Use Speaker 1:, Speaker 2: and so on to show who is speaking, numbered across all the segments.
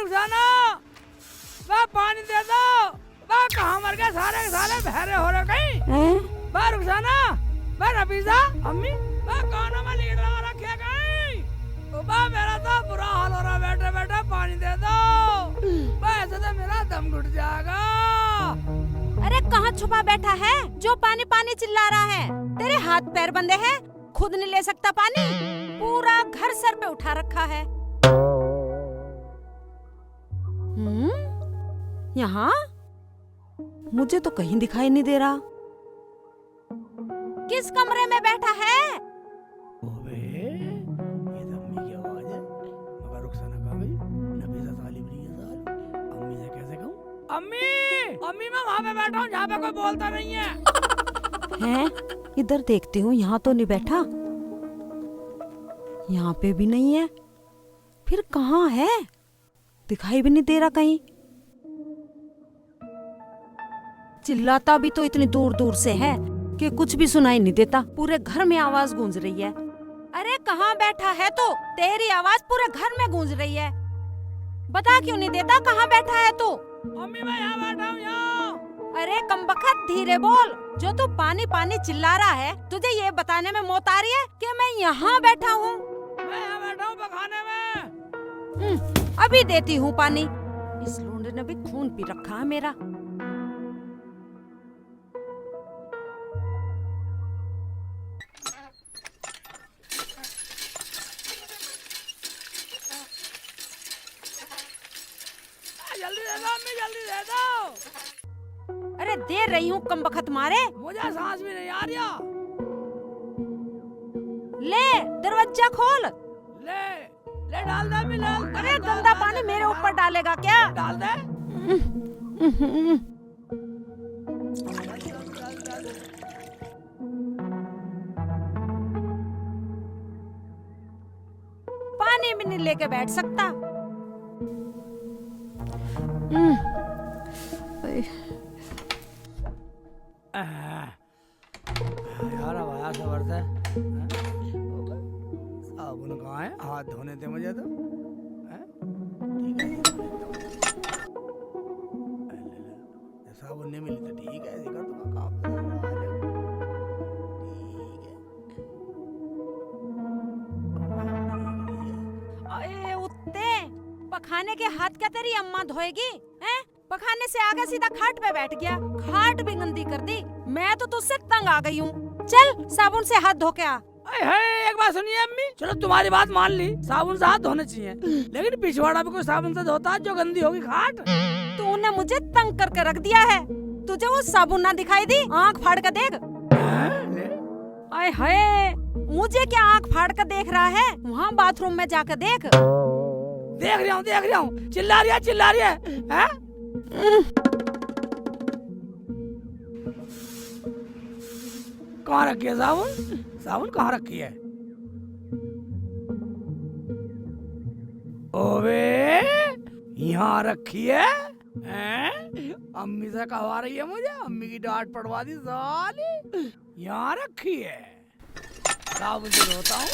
Speaker 1: रुखसाना वह पानी दे दो। वह कहाँ मर गए सारे के सारे बहरे हो रहे कहीं। वह रुखसाना वह नफीसा अम्मी वह कानों में लीड लगा रखे कहीं। वह मेरा तो बुरा हाल हो रहा बैठे बैठे पानी दे दो। वह ऐसे तो मेरा दम घुट जाएगा।
Speaker 2: अरे कहाँ छुपा बैठा है जो पानी पानी चिल्ला रहा है? तेरे हाथ पैर बंधे हैं, खुद नहीं ले सकता पानी, पूरा घर सर पे उठा रखा है। यहाँ मुझे तो कहीं दिखाई नहीं दे रहा। किस कमरे में बैठा है?
Speaker 1: ओबे, ये तो अम्मी की आवाज है। मगर रुखसाना कहाँ गई? नफीसा साली बनी है साली। अम्मी से कैसे कहूँ? अम्मी, अम्मी मैं वहाँ पे बैठा हूँ जहाँ पे कोई बोलता नहीं है।
Speaker 2: हैं? इधर देखती हूँ, यहाँ तो नहीं बैठा, यहाँ पे भी नहीं है, फिर कहाँ है? दिखाई भी नहीं दे रहा कहीं। चिल्लाता भी तो इतनी दूर दूर से है कि कुछ भी सुनाई नहीं देता, पूरे घर में आवाज गूंज रही है। अरे कहाँ बैठा है तो? तेरी आवाज पूरे घर में गूंज रही है, बता क्यों नहीं देता कहाँ बैठा है तू?
Speaker 1: अम्मी मैं यहाँ बैठा हूँ यहाँ।
Speaker 2: अरे कमबख्त धीरे बोल, जो तू पानी पानी चिल्ला रहा है तुझे ये बताने में मौत आ रही है कि मैं यहाँ बैठा हूँ?
Speaker 1: मैं यहाँ बैठा हूँ पखाने में।
Speaker 2: अभी देती हूँ पानी। इस लूंडे ने भी खून पी रखा है मेरा।
Speaker 1: जल्दी दे दो अम्मी, जल्दी दे दो।
Speaker 2: अरे दे रही हूँ कमबख्त मारे।
Speaker 1: मुझे सांस भी नहीं आ रहा।
Speaker 2: ले दरवाजा खोल।
Speaker 1: ले ले डाल दे अम्मी, डाल।
Speaker 2: अरे गंदा पानी मेरे ऊपर डालेगा क्या?
Speaker 1: डाल दे।
Speaker 2: पानी भी नहीं लेके बैठ सकता।
Speaker 1: यार अब आया सबर से। साबुन कहाँ है? हाथ धोने थे मुझे तो। ठीक है, साबुन नहीं मिली तो ठीक है, दिखा तो काम पे
Speaker 2: अरे उत्ते, पखाने के हाथ क्या तेरी अम्मा धोएगी? हैं? पखाने से आगे सीधा खाट पे बैठ गया, खाट भी गंदी कर दी। मैं तो तुझसे तंग आ गई हूँ। चल साबुन से हाथ धो के आ।
Speaker 1: एक बात सुनिए अम्मी, चलो तुम्हारी बात मान ली, साबुन से हाथ धोने चाहिए, लेकिन पिछवाड़ा भी कोई साबुन से धोता है जो गंदी होगी खाट?
Speaker 2: तूने मुझे तंग करके रख दिया है। तुझे वो साबुन ना दिखाई दी? आँख फाड़ कर देख। आय हाय, मुझे क्या आँख फाड़ कर देख रहा है? वहाँ बाथरूम में जाकर देख।
Speaker 1: देख रहा हूँ, चिल्ला रही है, हैं? कहाँ रखी है साबुन? साबुन कहाँ रखी है? ओबे, यहाँ रखी है? हैं? अम्मी से कहवा रही है मुझे, अम्मी की डांट पड़वा दी साली। यहाँ रखी है, साबुन से धोता हूँ।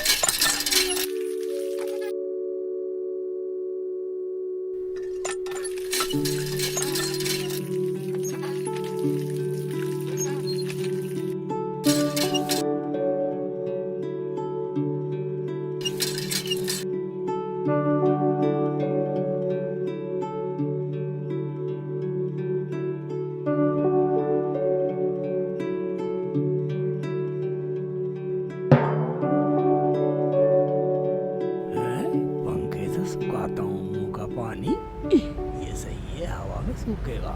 Speaker 1: सुखाता हूँ मुँह का पानी, ये सही है, हवा में सूखेगा।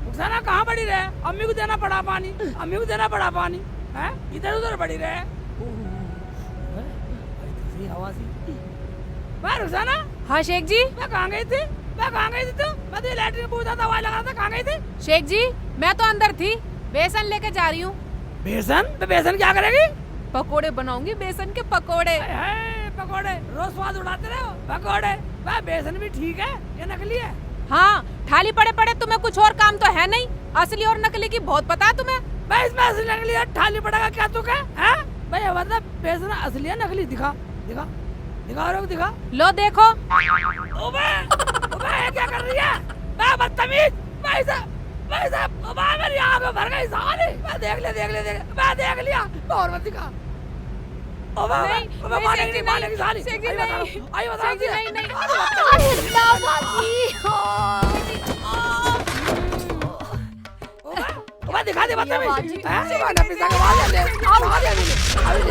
Speaker 1: रुखसाना कहाँ पड़ी रहे? अम्मी को देना पड़ा पानी, अम्मी को देना पड़ा पानी, हैं? इधर उधर पड़ी रहे। हवा सी। वाह रुखसाना।
Speaker 3: हाँ शेख जी।
Speaker 1: मैं कहाँ गई थी? तू? मैं तो लैट्रिन पूछा था, लगा था, कहाँ गई थी?
Speaker 3: शेख जी मैं तो अंदर थी, बेसन लेके जा रही हूँ।
Speaker 1: बेसन? तो बेसन क्या करेगी?
Speaker 3: पकोड़े बनाऊंगी, बेसन के पकोड़े।
Speaker 1: पकोड़े रोज स्वाद उड़ाते रहे हो। पकोड़े वह बेसन भी ठीक है, ये नकली है।
Speaker 3: हाँ थाली पड़े पड़े तुम्हें कुछ और काम तो है नहीं, असली और नकली की बहुत पता है तुम्हें।
Speaker 1: भाई इसमें असली नकली है, थाली पड़ेगा क्या तू क्या? भाई मतलब बेसन असली है नकली? दिखा दिखा। दिखा रहे हो, दिखा।
Speaker 3: लो देखो।
Speaker 1: ओबे ये क्या कर रही है? मैं बदतमीज, भाई साहब, ओबे मेरी आंख भर गई साले। मैं देख लिया, और मत दिखा। ओबे मानेगी साली। आई बता
Speaker 3: नहीं।
Speaker 1: ओबे दिखा दे बदतमीज। मैं नफीसा के बाल ले।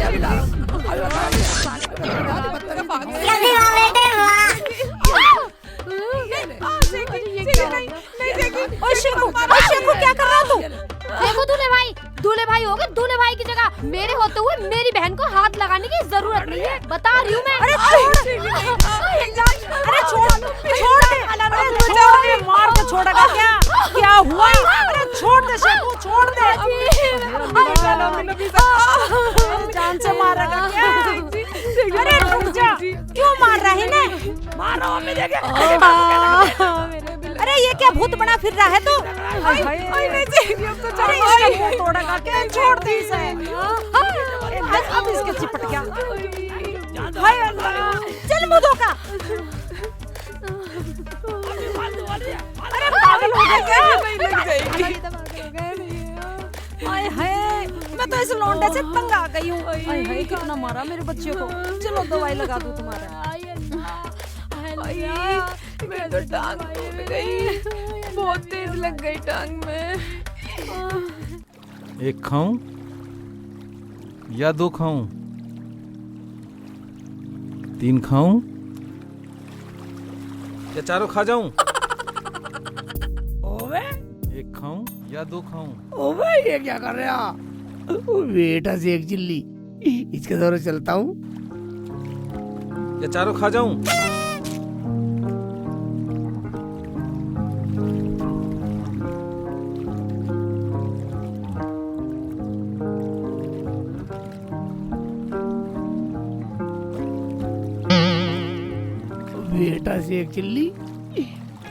Speaker 1: अभी ला।
Speaker 2: शिवू क्या कर रहा तू?
Speaker 4: देखो दूल्हे भाई हो गए। दूल्हे भाई की जगह मेरे होते हुए मेरी बहन को हाथ लगाने की जरूरत नहीं है, बता रही हूँ मैं।
Speaker 2: अरे छोड़ दे, मार के छोड़ेगा क्या हुआ? अरे छोड़ दे शिवू, छोड़ दे। जान से मारेगा क्या? अरे रुक जा, क्यों मार रहा है ना?
Speaker 1: मार रहा हूं मम्मी, देखे।
Speaker 2: अरे ये क्या भूत बना फिर रहा है तू? तोड़ेगा क्या? छोड़ दे इसे। अब इसके चिपट गया। हाय अल्लाह, चल मुंह धोका। अरे पागल हो गया क्या? हाय हाय, मैं तो इस लौंडे से तंग आ गई हूँ। हाय हाय, कितना मारा मेरे बच्चे को। चलो दवाई लगा दूँ तुम्हारा।
Speaker 3: मेरी तो टांग टूट गई, बहुत तेज लग गई टांग में।
Speaker 5: एक खाऊं या 2 खाऊं? 3 खाऊं या 4 खा जाऊं?
Speaker 1: ओबे
Speaker 5: 1 खाऊं या 2 खाऊं?
Speaker 1: ओबे ये क्या कर रहे हो? बेटा से एक चिल्ली, इसके दौरे चलता हूँ
Speaker 5: या 4 खा जाऊं?
Speaker 1: बेटा से एक चिल्ली,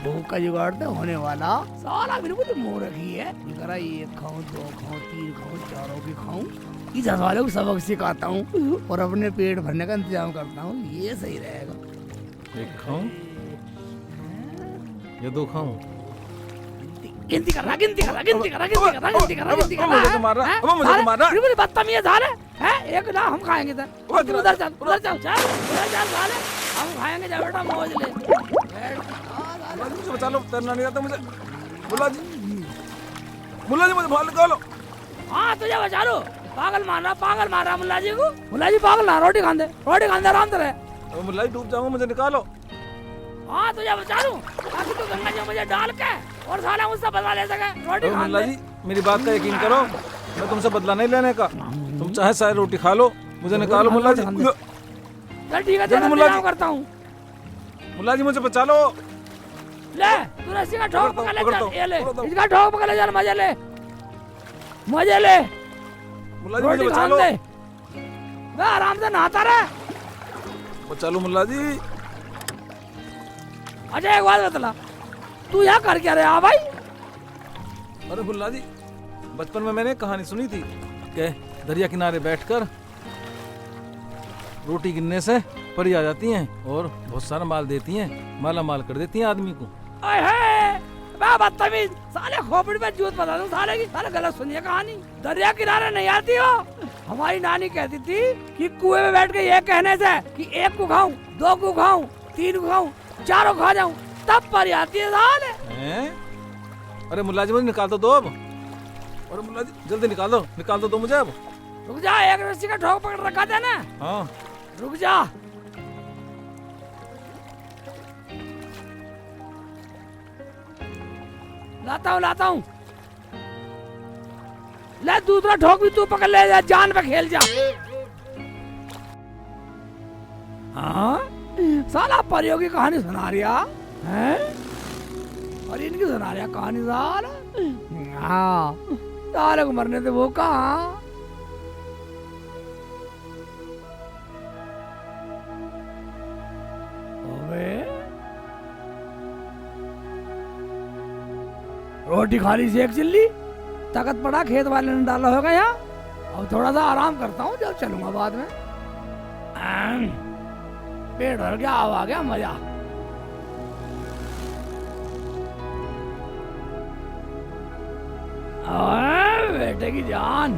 Speaker 1: भूख का जुगाड़ तो होने वाला। साला बिल्कुल मुंह रखी है। करा 1 खाऊं, 2 खाऊं, 3 खाऊं, 4 भी खाऊं। इस हवाले को सबक सिखाता हूँ और अपने पेट भरने का इंतजाम करता हूँ, ये सही रहेगा।
Speaker 5: 1 खाऊं या 2 खाऊं?
Speaker 1: गिनती कर रहा।
Speaker 5: मुझे तो मार रहा।
Speaker 1: बिल्कुल बदतमीज है। एक ना हम खाएंगे सर। उधर चल साले, हम खाएंगे। जा बेटा मौज ले।
Speaker 5: मुझे बचा लो, तैरना नहीं आता मुझे। मुल्ला जी मुझे बाहर निकालो।
Speaker 1: हाँ तुझे बचा लो। पागल मार रहा मुल्ला जी को। मुल्ला जी पागल ना, रोटी खान दे आराम से रहे।
Speaker 5: मुल्ला जी डूब जाऊंगा, मुझे निकालो।
Speaker 1: हाँ तुझे बचा लूं, ताकि तू गंगा जी में मुझे डाल के और साला मुझसे बदला ले सके। रोटी खान
Speaker 5: मुल्ला
Speaker 1: दे।
Speaker 5: जी मेरी बात का यकीन करो, मैं तुमसे बदला नहीं लेने का। तुम चाहे सारी रोटी खा लो, मुझे निकालो मुल्ला जी।
Speaker 1: चल ठीक है,
Speaker 5: जल्दी मुल्ला जी।
Speaker 1: करता हूँ।
Speaker 5: मुल्ला जी मुझे बचा लो।
Speaker 1: ले तू रस्सी का ठोक पकड़ ले।
Speaker 5: पकड़ता
Speaker 1: चल
Speaker 5: हूँ,
Speaker 1: ये ले,
Speaker 5: पकड़ता हूँ।
Speaker 1: इसका ठोक पकड़ ले। चल मजे ले।
Speaker 5: मुल्ला जी मुझे
Speaker 1: रोटी
Speaker 5: बचा
Speaker 1: खान
Speaker 5: लो।
Speaker 1: दे। मैं आराम से नहाता रहे।
Speaker 5: बचा लो मुल्ला जी।
Speaker 1: अच्छा एक बात बतला, तू यहाँ कर क्या रहा भाई?
Speaker 5: अरे मुल्ला जी, बचपन में मैंने एक कहानी सुनी थी कि दरिया किनारे बैठकर रोटी गिनने से परी आ जाती हैं और बहुत सारा माल देती हैं, माला माल कर देती हैं आदमी को।
Speaker 1: मैं बदतमीज, साले खोपड़ी पे जूत बता दूं साले की। साले गलत सुनिए कहानी। दरिया किनारे नहीं आती हो। हमारी नानी कहती थी कि कुएं में बैठ के ये कहने से कि 1 को खाऊं, 2 को खाऊं, 3 को खाऊं, 4 को खा जाऊं, तब परी आती है साले।
Speaker 5: अरे मुल्ला जी मुझे निकाल दो अब। अरे मुल्ला जी जल्दी निकाल दो मुझे अब।
Speaker 1: रुक जा, एक रस्सी का ठोक पकड़ रखा था ना।
Speaker 5: हाँ
Speaker 1: रुक जा। लाता हूँ। ले दूसरा ठोक भी तू पकड़ ले, जा जान पे खेल जा। हाँ साला परियों की कहानी सुना रिया है, और इनकी सुना रिया कहानी साला। हाँ साले को मरने दे, वो कहाँ। रोटी खाली से एक चिल्ली, ताकत पड़ा खेत वाले ने डाला होगा यहाँ। अब थोड़ा सा आराम करता हूँ, जब चलूंगा बाद में। पेट भर गया, अब आ गया मजा। बेटे की जान।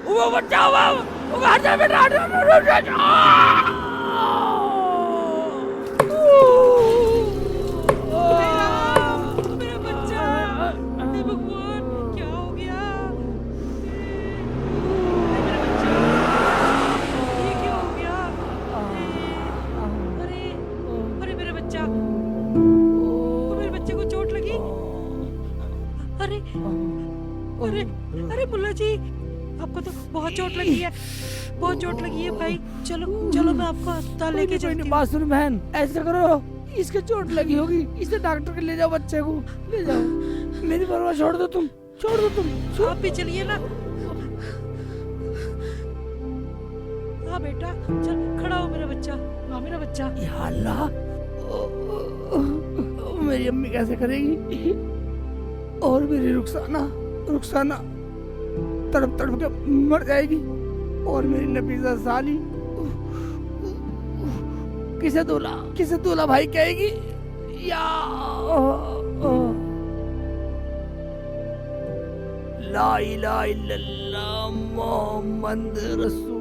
Speaker 1: वो बचाओ, वो हट जा बेटा, हट जा।
Speaker 3: मेरा बच्चा, हे भगवान, क्या हो गया? मेरा बच्चा, ये क्या हो गया? अरे, अरे मेरा बच्चा, मेरे बच्चे को चोट लगी। अरे, अरे, अरे मुल्ला जी, आपको तो बहुत चोट लगी है, बहुत चोट लगी है भाई। चलो चलो, मैं आपको अस्पताल लेके चलती हूँ।
Speaker 1: बात सुन बहन, ऐसा करो, इसके चोट लगी होगी, इसे डॉक्टर के ले जाओ, बच्चे को ले जाओ। मेरी परवाह छोड़ दो तुम, छोड़ दो तुम।
Speaker 3: आप भी चलिए ना। हाँ बेटा, चल खड़ा हो मेरा बच्चा। हाँ मेरा बच्चा।
Speaker 1: या अल्लाह, मेरी अम्मी कैसे करेगी? और मेरी रुखसाना, रुखसाना तड़प तड़प के मर जाएगी। और मेरी नफीसा साली किसे दूल्हा भाई कहेगी? या ला इलाहा इल्लल्लाह मोहम्मद रसूल।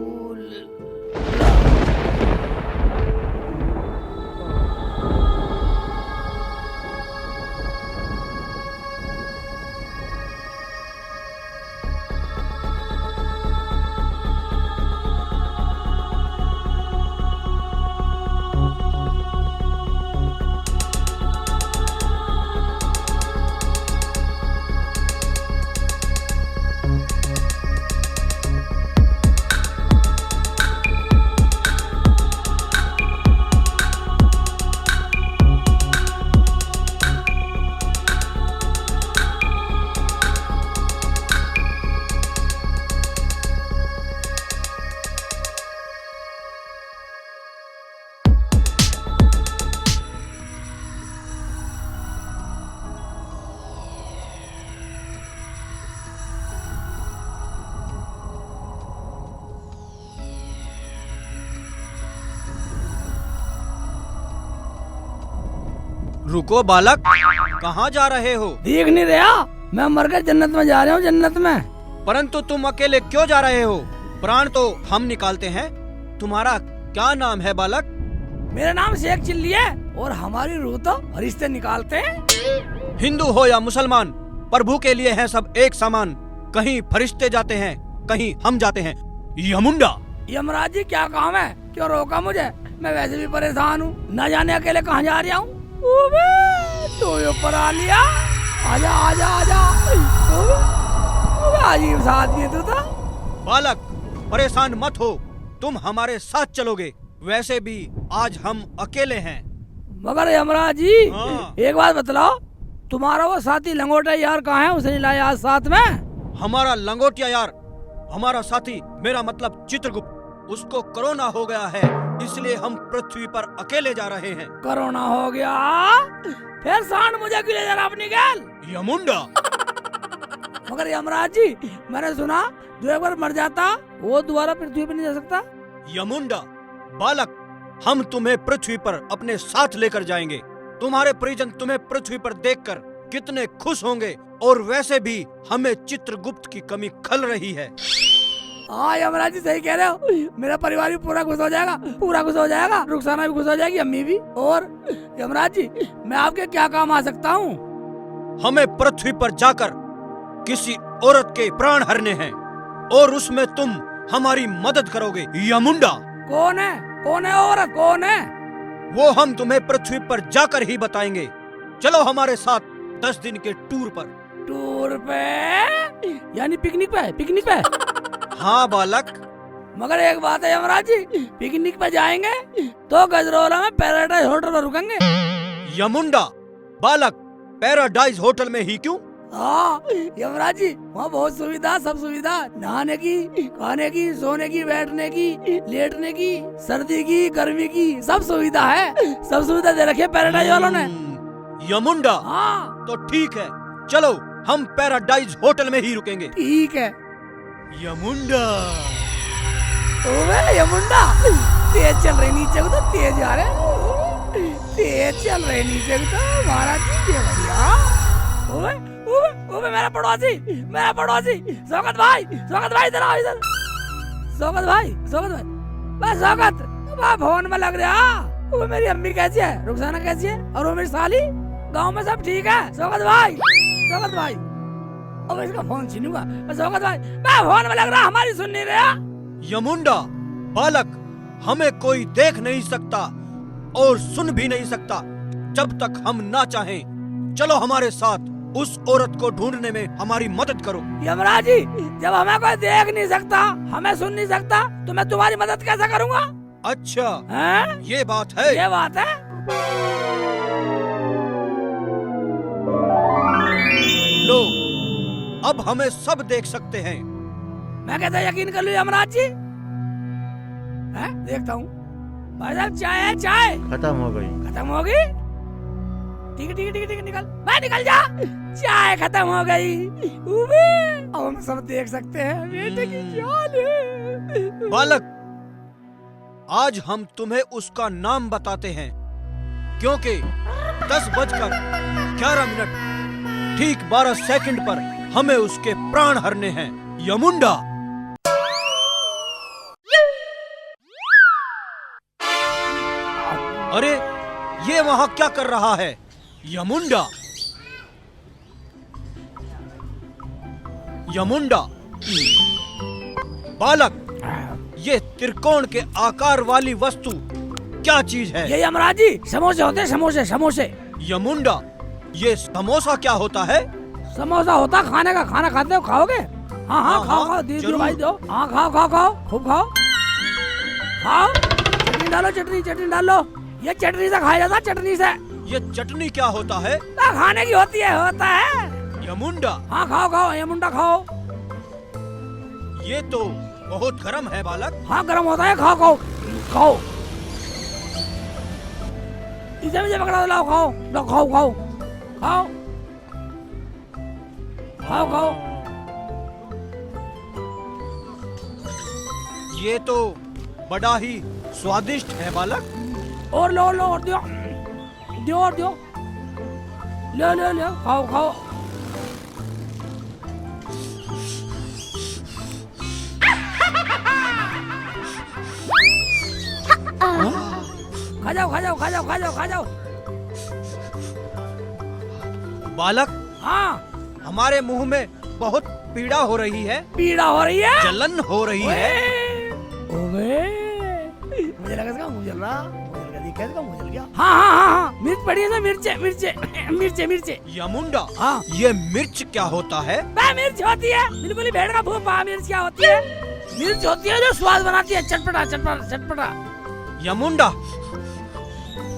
Speaker 6: रुको बालक, कहाँ जा रहे हो?
Speaker 1: देख नहीं रहा? मैं मरकर जन्नत में जा रहा हूँ, जन्नत में।
Speaker 6: परंतु तुम अकेले क्यों जा रहे हो? प्राण तो हम निकालते हैं। तुम्हारा क्या नाम है बालक?
Speaker 1: मेरा नाम शेख चिल्ली है और हमारी रूह तो रिश्ते निकालते हैं।
Speaker 6: हिंदू हो या मुसलमान, प्रभु के लिए हैं सब एक समान। कहीं फरिश्ते जाते हैं, कहीं हम जाते हैं। यमुंडा।
Speaker 1: यमराज जी, क्या काम है? क्यों रोका मुझे? मैं वैसे भी परेशान हूँ, न जाने अकेले कहाँ जा रहा हूँ। तो ऊपर आ लिया, आजा आजा आजा। अजीब सा आदमी तू था।
Speaker 6: बालक परेशान मत हो, तुम हमारे साथ चलोगे। वैसे भी आज हम अकेले हैं।
Speaker 1: मगर यमराज जी,
Speaker 6: हाँ।
Speaker 1: एक बात बतलाओ, तुम्हारा वो साथी लंगोटा यार कहाँ है? उसे नहीं लाया आज साथ में?
Speaker 6: हमारा लंगोटिया यार, हमारा साथी, मेरा मतलब चित्रगुप्त, उसको कोरोना हो गया है, इसलिए हम पृथ्वी पर अकेले जा रहे हैं।
Speaker 1: कोरोना हो गया? फिर सांड मुझे क्यों ले जाना अपनी गैल?
Speaker 6: यमुंडा।
Speaker 1: मगर यमराज जी, मैंने सुना जो एक बार मर जाता वो दोबारा पृथ्वी पर नहीं जा सकता।
Speaker 6: यमुंडा बालक, हम तुम्हें पृथ्वी पर अपने साथ लेकर जाएंगे। तुम्हारे परिजन तुम्हें पृथ्वी पर देखकर कितने खुश होंगे। और वैसे भी हमें चित्रगुप्त की कमी खल रही है।
Speaker 1: हाँ यमराज जी, सही कह रहे हो। मेरा परिवार भी पूरा खुश हो जाएगा, पूरा खुश हो जाएगा। रुखसाना भी खुश हो जाएगी, अम्मी भी। और यमराज जी, मैं आपके क्या काम आ सकता हूँ?
Speaker 6: हमें पृथ्वी पर जाकर किसी औरत के प्राण हरने हैं और उसमें तुम हमारी मदद करोगे। यमुंडा।
Speaker 1: कौन है? कौन है औरत? कौन है
Speaker 6: वो? हम तुम्हें पृथ्वी पर जाकर ही बताएंगे। चलो हमारे साथ 10 दिन के टूर पर।
Speaker 1: टूर पे? यानी पिकनिक पे? पिकनिक पे?
Speaker 6: हाँ बालक।
Speaker 1: मगर एक बात है यमराज जी, पिकनिक पे जाएंगे तो गजरोला में पैराडाइज होटल में रुकेंगे।
Speaker 6: यमुंडा बालक, पैराडाइज होटल में ही क्यों?
Speaker 1: हाँ यमराज जी, वहाँ बहुत सुविधा, सब सुविधा, नहाने की, खाने की, सोने की, बैठने की, लेटने की, सर्दी की, गर्मी की, सब सुविधा है। सब सुविधा दे रखी है पैराडाइज वालों ने।
Speaker 6: यमुंडा
Speaker 1: हाँ
Speaker 6: तो ठीक है, चलो हम पैराडाइज होटल में ही रुकेंगे।
Speaker 1: ठीक है।
Speaker 6: यमुंडा
Speaker 1: ओवे यमुंडा, तेज चल रही नीचे को तो तेज आ रहे, तेज चल रहे नीचे को तो महाराज जी ये बढ़िया। ओवे ओवे ओवे मेरा पड़ोसी, शौकत भाई इधर आओ इधर। शौकत भाई बस शौकत, वाह भवन में लग रहा। वो मेरी अम्मी कैसी है, रुखसाना कैसी है, और वो मेरी साली, गांव में सब ठीक है? शौकत भाई अब इसका फोन छीनूंगा। शौकत भाई मैं फोन में लग रहा, हमारी सुन नहीं रहा।
Speaker 6: यमुंडा बालक, हमें कोई देख नहीं सकता और सुन भी नहीं सकता जब तक हम ना चाहें। चलो हमारे साथ, उस औरत को ढूंढने में हमारी मदद करो।
Speaker 1: यमराज जी, जब हमें कोई देख नहीं सकता, हमें सुन नहीं सकता, तो मैं तुम्हारी मदद कैसे करूंगा?
Speaker 6: अच्छा
Speaker 1: हैं?
Speaker 6: ये बात है।
Speaker 1: ये बात है।
Speaker 6: लो, अब हमें सब देख सकते हैं।
Speaker 1: मैं कहता यकीन कर लूं यमराज जी? हैं? देखता हूँ। भाई साहब चाय है, चाय
Speaker 7: खत्म हो गई।
Speaker 1: खत्म हो गई? ठीक है निकल, भाई निकल जा। चाय खत्म हो गई। अब हम सब देख सकते हैं बेटे की चाल है।
Speaker 6: बालक, आज हम तुम्हें उसका नाम बताते हैं, क्योंकि 10:11 ठीक 12 सेकंड पर हमें उसके प्राण हरने हैं। यमुंडा अरे ये वहां क्या कर रहा है? यमुंडा बालक, ये त्रिकोण के आकार वाली वस्तु क्या चीज है?
Speaker 1: ये यमराज जी समोसे होते हैं, समोसे।
Speaker 6: यमुंडा, ये समोसा क्या होता है?
Speaker 1: समोसा होता खाने का, खाना खाते हो, खाओगे? हाँ
Speaker 6: हाँ,
Speaker 1: खाओ दीदी
Speaker 6: जरूर।
Speaker 1: भाई दो। हाँ खाओ खूब खाओ। चटनी डालो। ये चटनी से खाया जाता है, चटनी से।
Speaker 6: ये चटनी क्या होता है?
Speaker 1: खाने की होती है, होता है।
Speaker 6: यमुंडा,
Speaker 1: हाँ खाओ यमुंडा खाओ।
Speaker 6: ये तो बहुत गर्म है बालक।
Speaker 1: हाँ गर्म होता है, खाओ। इसे मुझे पकड़ा दो, खाओ।
Speaker 6: ये तो बड़ा ही स्वादिष्ट है बालक।
Speaker 1: और लो और दियो। ले खाओ। खा जाओ।
Speaker 6: बालक,
Speaker 1: हाँ
Speaker 6: हमारे मुंह में बहुत पीड़ा हो रही है, जलन हो रही है।
Speaker 1: ओवे, मुझे लगा इसका मुंह जल रहा, इसका मुंह जल गया। हाँ मिर्च पड़ी है, मिर्चे।
Speaker 6: यमुंडा,
Speaker 1: हाँ
Speaker 6: ये मिर्च क्या होता है?
Speaker 1: मिर्च होती है, बिल्कुल ही भेड़ का भूपा। मिर्च क्या होती है? मिर्च होती है जो स्वाद बनाती है, चटपटा।
Speaker 6: यमुंडा,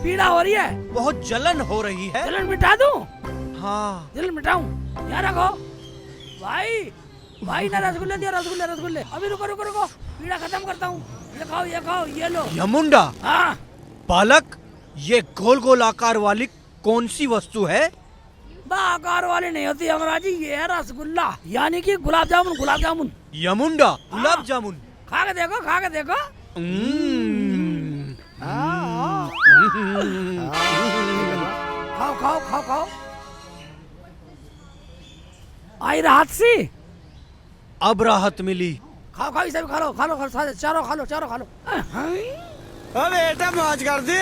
Speaker 1: पीड़ा हो रही है,
Speaker 6: बहुत जलन हो रही है।
Speaker 1: जलन मिटा दूं?
Speaker 6: हाँ,
Speaker 1: जलन मिटाऊं? यहाँ रखो भाई ना रसगुल्ले दिया, रसगुल्ले। अभी रुको, पीड़ा खत्म करता हूँ। ये खाओ, ये लो।
Speaker 6: यमुंडा,
Speaker 1: हाँ
Speaker 6: बालक, ये गोल आकार वाली कौन सी वस्तु है?
Speaker 1: आकार वाली नहीं होती यमराज जी, ये है रसगुल्ला, यानी कि गुलाब जामुन।
Speaker 6: यमुंडा, गुलाब जामुन।
Speaker 1: खा के देखो। खाओ। आई राहत सी।
Speaker 6: अब राहत मिली।
Speaker 1: खाओ, इसे भी खा लो, चारों खा लो।
Speaker 5: बेटा मौज कर दे।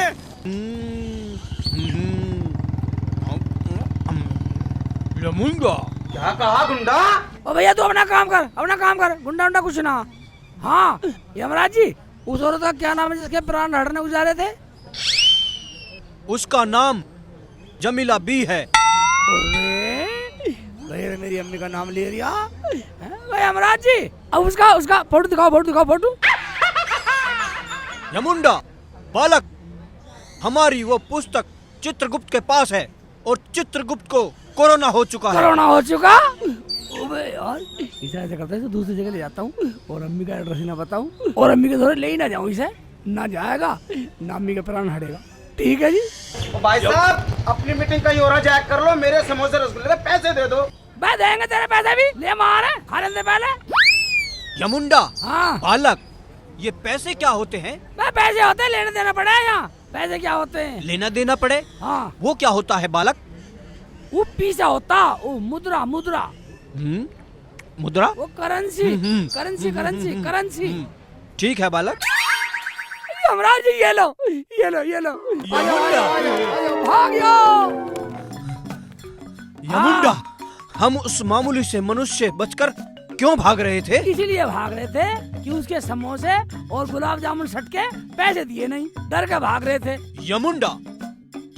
Speaker 6: यमुंडा,
Speaker 5: क्या कहा गुंडा?
Speaker 1: ओ भैया तू अपना काम कर, गुंडा कुछ ना। हाँ यमराज जी, उस औरत का क्या नाम है जिसके प्राण हड़ने गुजारे थे?
Speaker 6: उसका नाम जमीला बी है।
Speaker 1: भैया मेरी अम्मी का नाम ले लिया। यमराज जी, अब उसका फोटो दिखाओ।
Speaker 6: यमुंडा बालक, हमारी वो पुस्तक चित्रगुप्त के पास है और चित्रगुप्त को कोरोना हो चुका है।
Speaker 1: कोरोना हो चुका? ओबे यार, इसे ऐसे करते हैं तो दूसरी जगह ले जाता हूँ और अम्मी का एड्रेस ना बताऊँ और अम्मी के थोड़े ले ही ना जाऊँ। इसे ना जाएगा ना अम्मी का प्राण हटेगा। ठीक है जी।
Speaker 7: ओ भाई साहब, अपनी मीटिंग कहीं और जैक कर लो, मेरे समोसे रसगुल्ले के पैसे दे दो।
Speaker 1: भाई देंगे तेरे पैसे भी, ले मारे खाने से पहले।
Speaker 6: यमुंडा
Speaker 1: हाँ
Speaker 6: बालक, ये पैसे क्या होते हैं?
Speaker 1: भाई पैसे होते हैं, लेने देना पड़ा है यहाँ। पैसे क्या होते हैं?
Speaker 6: लेना देना पड़े?
Speaker 1: हाँ,
Speaker 6: वो क्या होता है बालक?
Speaker 1: वो पीसा होता, वो मुद्रा मुद्रा,
Speaker 6: मुद्रा?
Speaker 1: वो करेंसी करेंसी करेंसी करेंसी।
Speaker 6: ठीक है बालक।
Speaker 1: यमराज जी ये लो ये लो ये लो, भाग जाओ।
Speaker 6: यमुंडा, हम उस मामूली से मनुष्य बचकर क्यों भाग रहे थे?
Speaker 1: इसीलिए भाग रहे थे कि उसके समोसे और गुलाब जामुन सटके पैसे दिए नहीं, डर के भाग रहे थे।
Speaker 6: यमुंडा,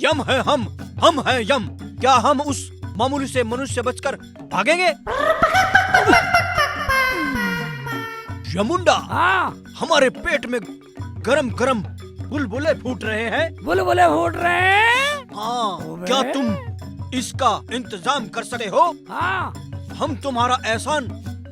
Speaker 6: यम है हम है यम। क्या हम उस मामूली से मनुष्य बचकर भागेंगे? यमुंडा,
Speaker 1: हाँ,
Speaker 6: हमारे पेट में गरम गरम बुलबुले फूट रहे हैं।
Speaker 1: बुलबुले फूट रहे हैं।
Speaker 6: हाँ, क्या तुम इसका इंतजाम कर सकते हो?
Speaker 1: हाँ,
Speaker 6: हम तुम्हारा एहसान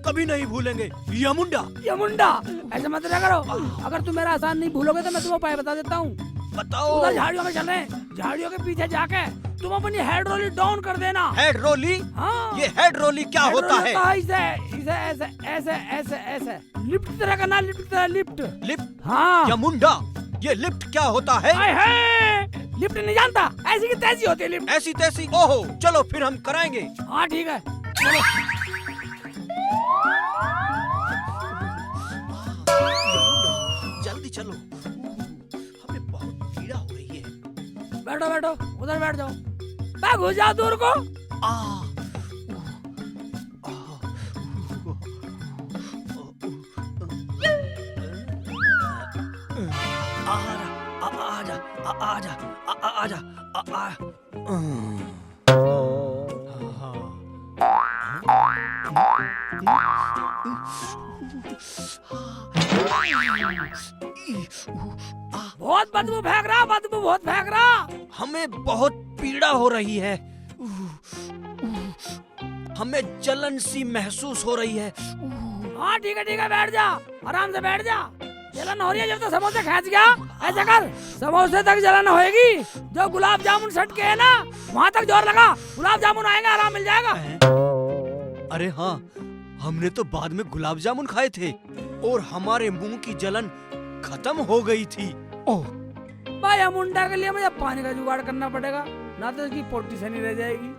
Speaker 6: कभी नहीं भूलेंगे यमुंडा।
Speaker 1: यमुंडा ऐसे मत ना करो। अगर तुम मेरा आसान नहीं भूलोगे तो मैं तुम्हें उपाय बता देता हूँ।
Speaker 6: बताओ।
Speaker 1: उधर झाड़ियों में चल रहे हैं, झाड़ियों के पीछे जाके तुम अपनी हेड रोली डाउन कर देना।
Speaker 6: हेड रोली?
Speaker 1: हाँ,
Speaker 6: ये हेड रोली क्या
Speaker 1: हेड
Speaker 6: होता
Speaker 1: रोली
Speaker 6: है?
Speaker 1: इसे इसे ऐसे ऐसे ऐसे ऐसे लिफ्ट तरह करना, लिफ्ट तरह लिफ्ट।
Speaker 6: लिफ्ट?
Speaker 1: हाँ,
Speaker 6: यमुंडा, ये लिफ्ट क्या होता है?
Speaker 1: हाय हाय, लिफ्ट नहीं जानता? ऐसी की तैसी होती है लिफ्ट।
Speaker 6: ऐसी तैसी? ओहो, चलो फिर हम कराएंगे।
Speaker 1: हाँ ठीक है, चलो।
Speaker 6: जल्दी चलो, हमें बहुत पीड़ा हो रही है।
Speaker 1: बैठो बैठो, उधर बैठ जाओ। मैं घुस जाओ दूर को।
Speaker 6: आजा।
Speaker 1: बहुत बदबू फेंक रहा, बदबू बहुत फेंक रहा।
Speaker 6: हमें बहुत पीड़ा हो रही है। हमें जलन सी महसूस हो रही है।
Speaker 1: हाँ ठीक है, बैठ जा, आराम से बैठ जा। जलन हो रही है जब तो समोसे खींच गया। ऐसा कर, समोसे तक जलन होएगी, जो गुलाब जामुन सट के है ना वहाँ तक जोर लगा, गुलाब जामुन आएगा, आराम मिल जाएगा।
Speaker 6: अरे हाँ, हमने तो बाद में गुलाब जामुन खाए थे और हमारे मुंह की जलन खत्म हो गई थी। ओह,
Speaker 1: भाई मुंडा के लिए मुझे पानी का जुगाड़ करना पड़ेगा, ना तो इसकी पोटी से नहीं रह जाएगी।